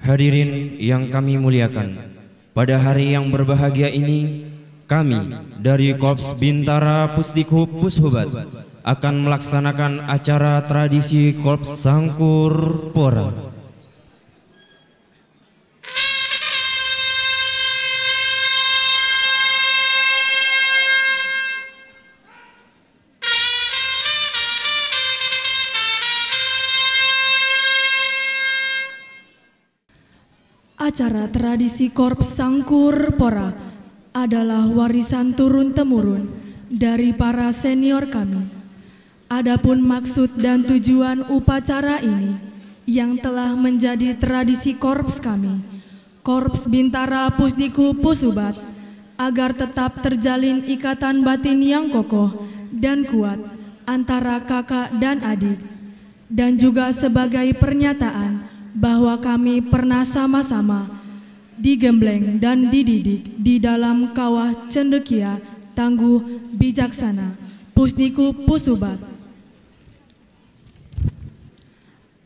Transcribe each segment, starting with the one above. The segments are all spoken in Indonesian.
Hadirin yang kami muliakan, pada hari yang berbahagia ini, kami dari Korps Bintara Pusdikub Pushubat akan melaksanakan acara tradisi Korps Sangkur Pora. Acara tradisi Korps Sangkur Pora adalah warisan turun-temurun dari para senior kami. Adapun maksud dan tujuan upacara ini yang telah menjadi tradisi korps kami, Korps Bintara Pusdikub Pushubat, agar tetap terjalin ikatan batin yang kokoh dan kuat antara kakak dan adik, dan juga sebagai pernyataan bahwa kami pernah sama-sama digembleng dan dididik di dalam kawah cendekia tangguh bijaksana Pusdikub Pushubat.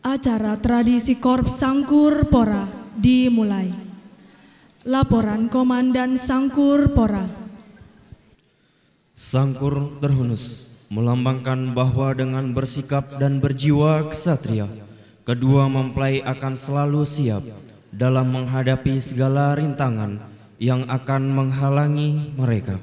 Acara tradisi Korps Sangkur Pora dimulai. Laporan Komandan Sangkur Pora. Sangkur terhunus melambangkan bahwa dengan bersikap dan berjiwa kesatria, kedua mempelai akan selalu siap dalam menghadapi segala rintangan yang akan menghalangi mereka.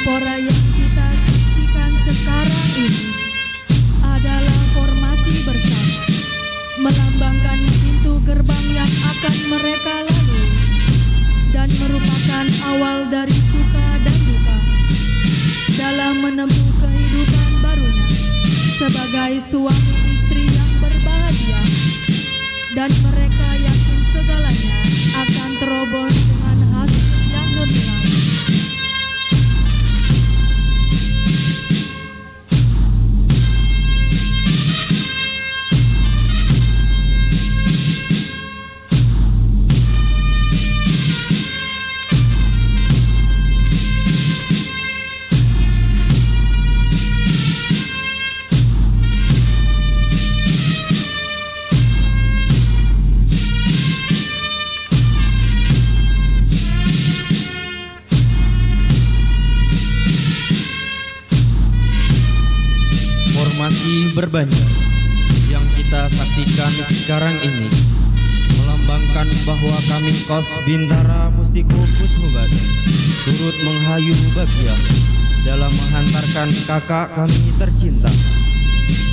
Pora yang kita saksikan sekarang ini adalah formasi bersama, melambangkan pintu gerbang yang akan mereka lalui dan merupakan awal dari suka dan duka dalam menempuh kehidupan barunya sebagai suami istri yang berbahagia, dan mereka yakin segalanya akan terobos dengan hasil yang gemilang. Formasi berbanjar yang kita saksikan sekarang ini melambangkan bahwa kami Korps Bintara Pusdikub Pushubat turut menghayu bahagia dalam menghantarkan kakak kami tercinta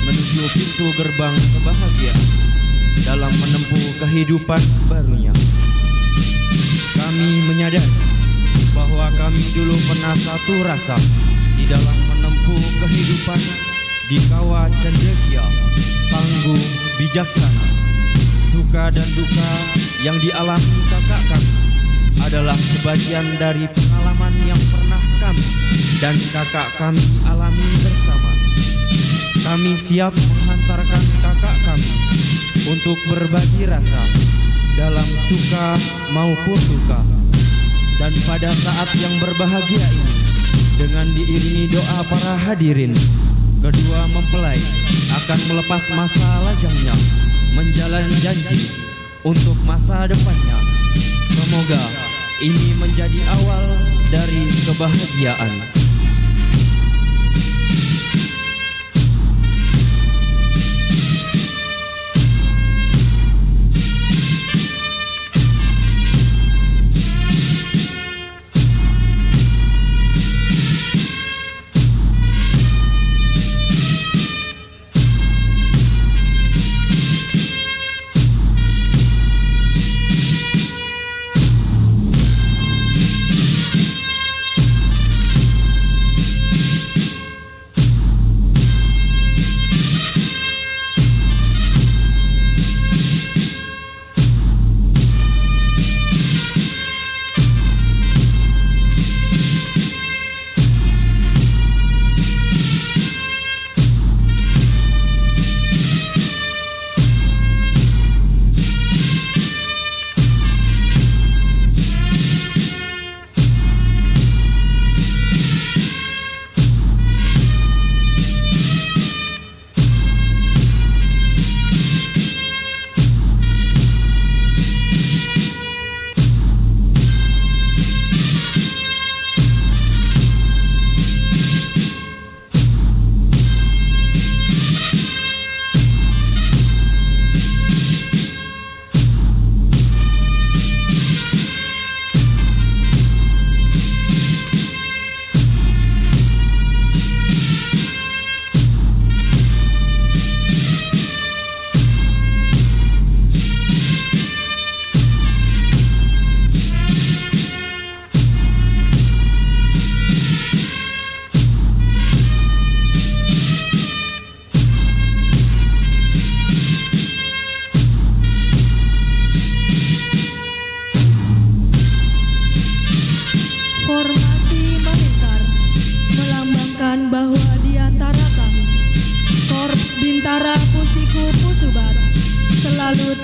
menuju pintu gerbang kebahagiaan dalam menempuh kehidupan barunya. Kami menyadari bahwa kami dulu pernah satu rasa di dalam menempuh kehidupan di kawah cendekia tangguh bijaksana. Duka dan duka yang dialami kakak kami adalah sebagian dari pengalaman yang pernah kami dan kakak kami alami bersama. Kami siap menghantarkan kakak kami untuk berbagi rasa dalam suka maupun duka. Dan pada saat yang berbahagia ini, dengan diiringi doa para hadirin, kedua mempelai akan melepas masa lajangnya, menjalani janji untuk masa depannya. Semoga ini menjadi awal dari kebahagiaan.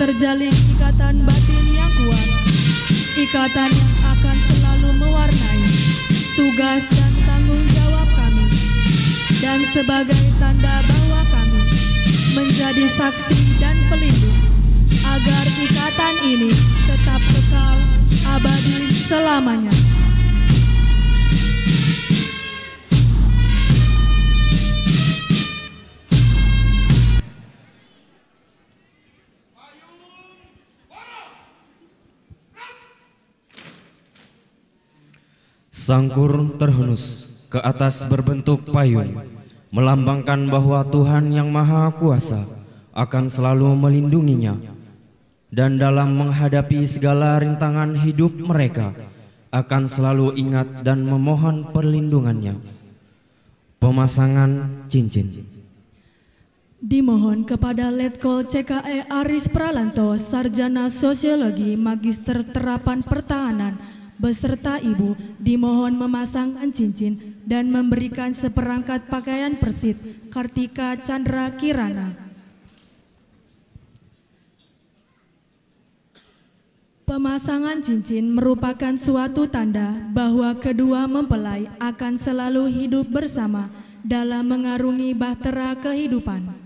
terjalin ikatan batin yang kuat, ikatan yang akan selalu mewarnai tugas dan tanggung jawab kami, dan sebagai tanda bahwa kami menjadi saksi dan pelindung agar ikatan ini tetap kekal abadi selamanya. Sangkur terhunus ke atas berbentuk payung, melambangkan bahwa Tuhan yang Maha Kuasa akan selalu melindunginya, dan dalam menghadapi segala rintangan hidup mereka akan selalu ingat dan memohon perlindungannya. Pemasangan cincin. Dimohon kepada Letkol CKE Aris Pralanto, Sarjana Sosiologi, Magister Terapan Pertahanan, beserta Ibu, dimohon memasangkan cincin dan memberikan seperangkat pakaian persit Kartika Chandra Kirana. Pemasangan cincin merupakan suatu tanda bahwa kedua mempelai akan selalu hidup bersama dalam mengarungi bahtera kehidupan.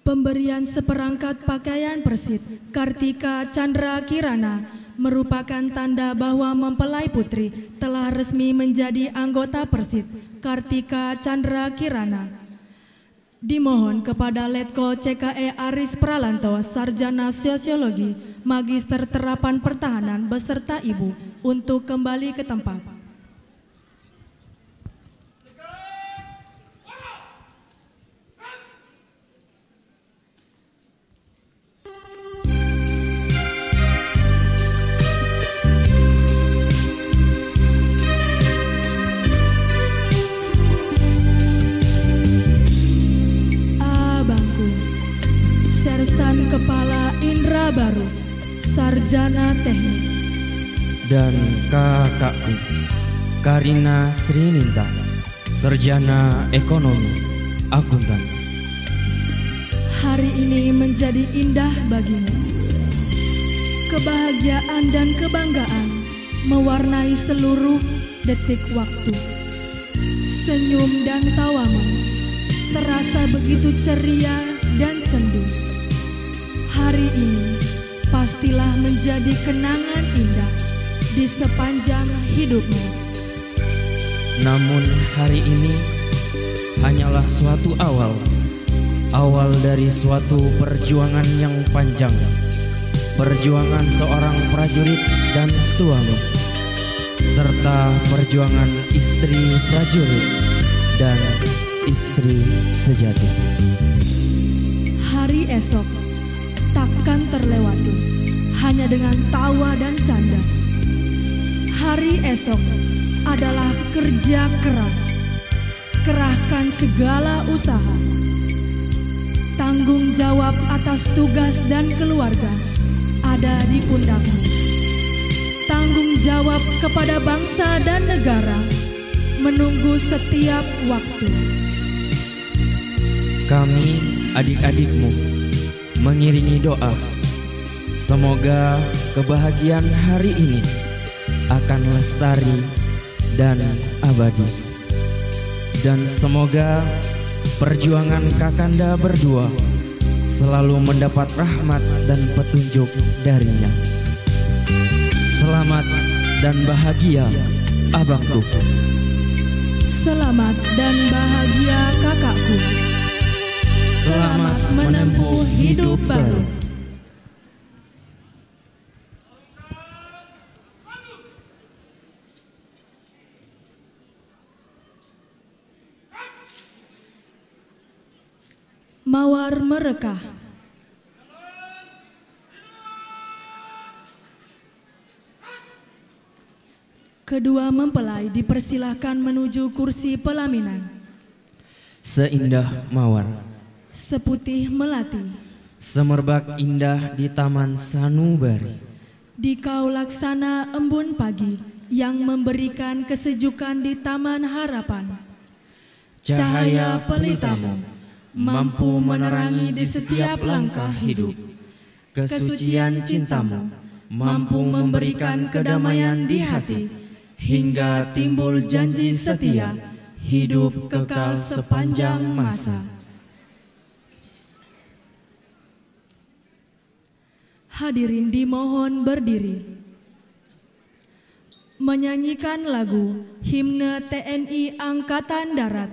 Pemberian seperangkat pakaian persit Kartika Chandra Kirana merupakan tanda bahwa mempelai putri telah resmi menjadi anggota persit Kartika Chandra Kirana. Dimohon kepada Letkol CKE Aris Pralanto, Sarjana Sosiologi, Magister Terapan Pertahanan beserta Ibu untuk kembali ke tempat. Sersan Kepala Indra Barus, Sarjana Teknik. Dan kakakku Karina Srininta, Sarjana Ekonomi Akuntan. Hari ini menjadi indah bagimu. Kebahagiaan dan kebanggaan mewarnai seluruh detik waktu. Senyum dan tawamu terasa begitu ceria dan sendu. Hari ini pastilah menjadi kenangan indah di sepanjang hidupmu. Namun hari ini hanyalah suatu awal dari suatu perjuangan yang panjang. Perjuangan seorang prajurit dan suami, serta perjuangan istri prajurit dan istri sejati. Hari esok takkan terlewati hanya dengan tawa dan canda. Hari esok adalah kerja keras. Kerahkan segala usaha. Tanggung jawab atas tugas dan keluarga ada di pundakmu. Tanggung jawab kepada bangsa dan negara menunggu setiap waktu. Kami, adik-adikmu, mengiringi doa. Semoga kebahagiaan hari ini akan lestari dan abadi. Dan semoga perjuangan Kakanda berdua selalu mendapat rahmat dan petunjuk darinya. Selamat dan bahagia, abangku. Selamat dan bahagia, kakakku. Selamat menempuh hidup baru. Mawar merekah. Kedua mempelai dipersilahkan menuju kursi pelaminan. Seindah mawar, seputih melati, semerbak indah di taman sanubari. Di kau laksana embun pagi, yang memberikan kesejukan di Taman Harapan. Cahaya pelitamu mampu menerangi di setiap langkah hidup. Kesucian cintamu mampu memberikan kedamaian di hati, hingga timbul janji setia hidup kekal sepanjang masa. Hadirin dimohon berdiri. Menyanyikan lagu Himne TNI Angkatan Darat.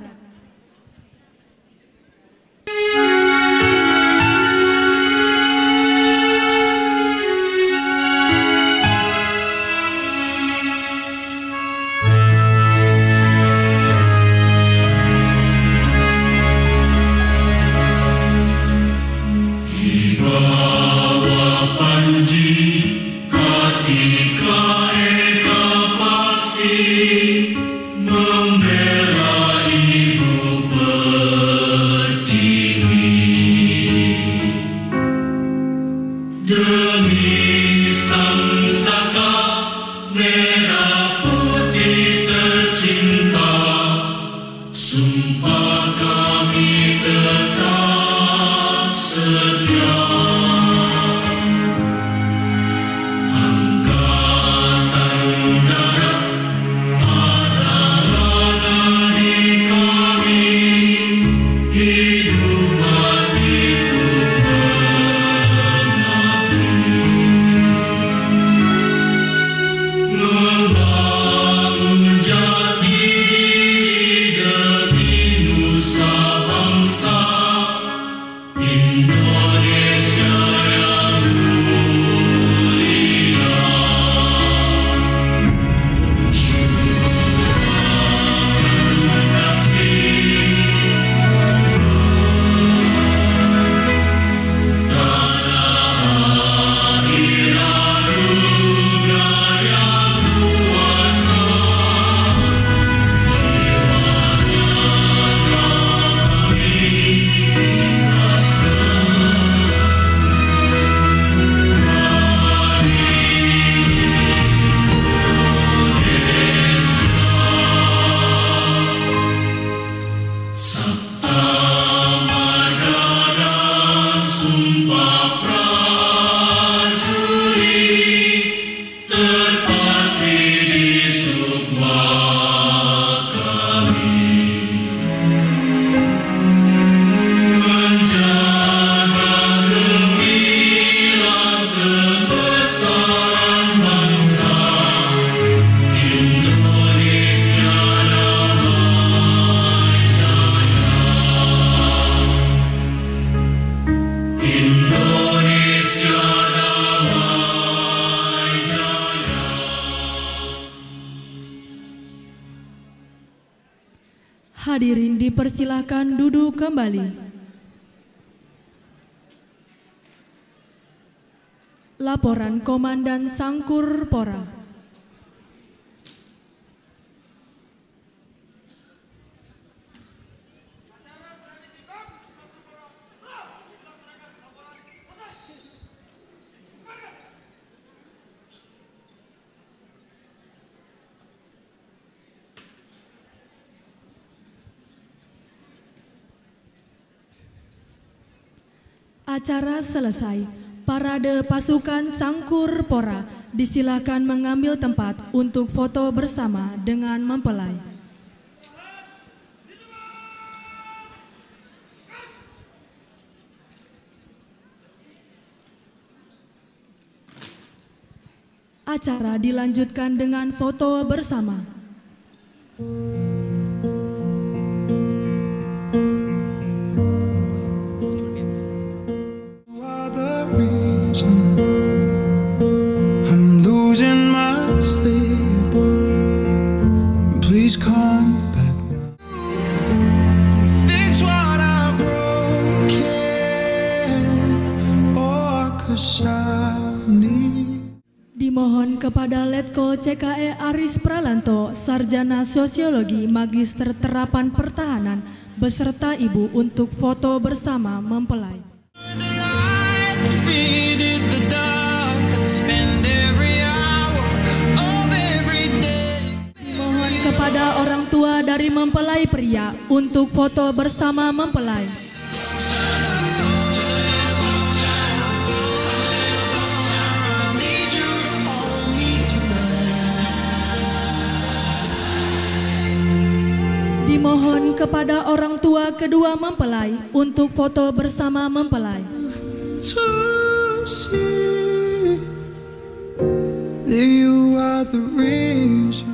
Hadirin dipersilahkan duduk kembali. Laporan Komandan Sangkur Pora. Acara selesai. Parade pasukan Sangkur Pora disilakan mengambil tempat untuk foto bersama dengan mempelai. Acara dilanjutkan dengan foto bersama. I'm losing my sleep. Please come back now and fix what I've broken. Oh, 'cause I need. Dimohon kepada Letko CKE Aris Pralanto, Sarjana Sosiologi, Magister Terapan Pertahanan, beserta Ibu untuk foto bersama mempelai. Defeated the dark, I'd spend every hour of every day kepada orang tua dari mempelai pria untuk foto bersama mempelai. Dimohon kepada orang tua kedua mempelai untuk foto bersama mempelai. To see that you are the reason.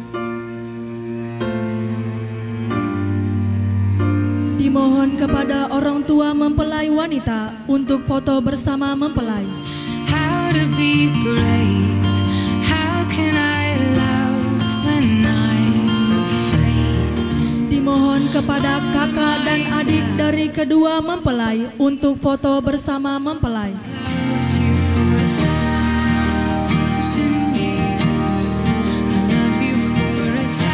Dimohon kepada orang tua mempelai wanita untuk foto bersama mempelai. How to be brave? How can I love when I'm afraid? Dimohon kepada kakak dan adik dari kedua mempelai untuk foto bersama mempelai. Loved you for 1,000 years. I love you for 1,000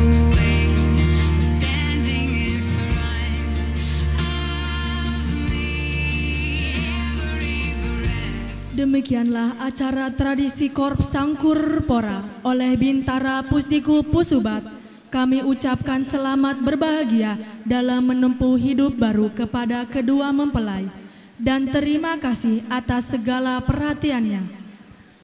away, standing in front of me, every breath. Demikianlah acara tradisi Korps Sangkur Pora oleh Bintara Pusdikub Pusubat. Kami ucapkan selamat berbahagia dalam menempuh hidup baru kepada kedua mempelai dan terima kasih atas segala perhatiannya.